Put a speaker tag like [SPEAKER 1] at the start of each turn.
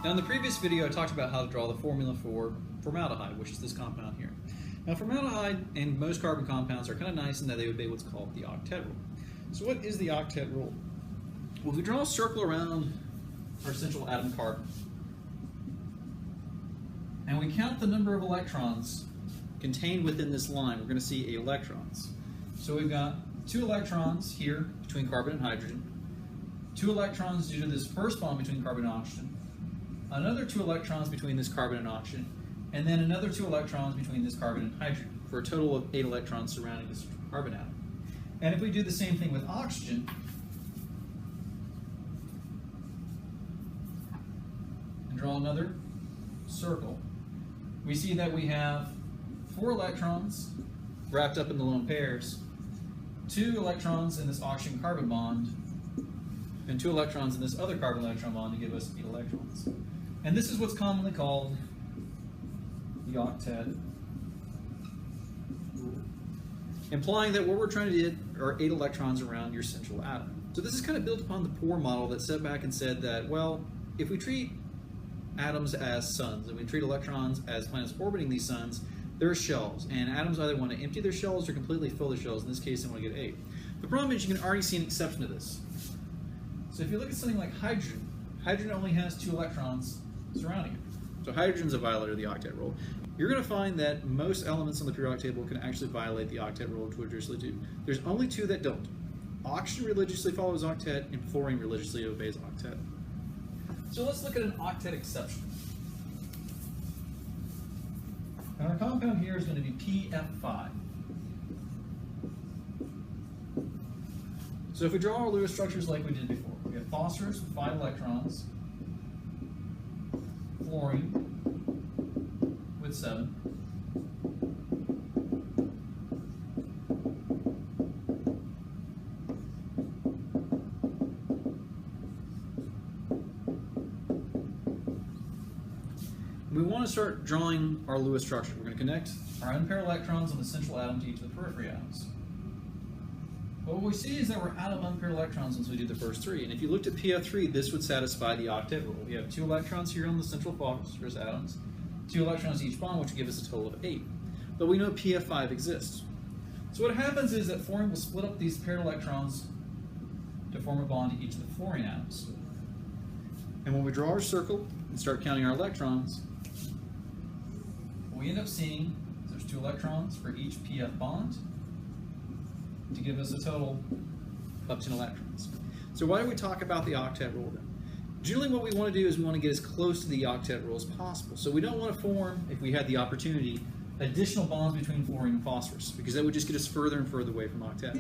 [SPEAKER 1] Now in the previous video I talked about how to draw the formula for formaldehyde, which is this compound here. Now formaldehyde and most carbon compounds are kind of nice in that they obey what's called the octet rule. So what is the octet rule? Well, if we draw a circle around our central atom carbon, and we count the number of electrons contained within this line, we're going to see 8 electrons. So we've got 2 electrons here between carbon and hydrogen, 2 electrons due to this first bond between carbon and oxygen, another 2 electrons between this carbon and oxygen, and then another 2 electrons between this carbon and hydrogen, for a total of 8 electrons surrounding this carbon atom. And if we do the same thing with oxygen, and draw another circle, we see that we have 4 electrons wrapped up in the lone pairs, 2 electrons in this oxygen-carbon bond, and 2 electrons in this other carbon-electron bond to give us 8 electrons. And this is what's commonly called the octet rule, implying that what we're trying to get are 8 electrons around your central atom. So this is kind of built upon the Bohr model that set back and said that, well, if we treat atoms as suns and we treat electrons as planets orbiting these suns, they're shells, and atoms either want to empty their shells or completely fill their shells. In this case, they want to get 8. The problem is you can already see an exception to this. So if you look at something like hydrogen, hydrogen only has 2 electrons surrounding it. So hydrogen's a violator of the octet rule. You're going to find that most elements on the periodic table can actually violate the octet rule to religiously do. There's only 2 that don't. Oxygen religiously follows octet, and fluorine religiously obeys octet. So let's look at an octet exception. And our compound here is going to be PF5. So if we draw our Lewis structures like we did before, we have phosphorus with 5 electrons, fluorine with 7, we want to start drawing our Lewis structure. We're going to connect our unpaired electrons on the central atom to each of the periphery atoms. But what we see is that we're out of unpaired electrons once we do the first 3. And if you looked at PF3, this would satisfy the octet rule. We have 2 electrons here on the central phosphorus atoms, 2 electrons each bond, which would give us a total of 8. But we know PF5 exists. So what happens is that fluorine will split up these paired electrons to form a bond to each of the fluorine atoms. And when we draw our circle and start counting our electrons, what we end up seeing is there's 2 electrons for each PF bond to give us a total of 10 electrons. So why do we talk about the octet rule then? Generally what we want to do is we want to get as close to the octet rule as possible. So we don't want to form, if we had the opportunity, additional bonds between fluorine and phosphorus, because that would just get us further and further away from octet.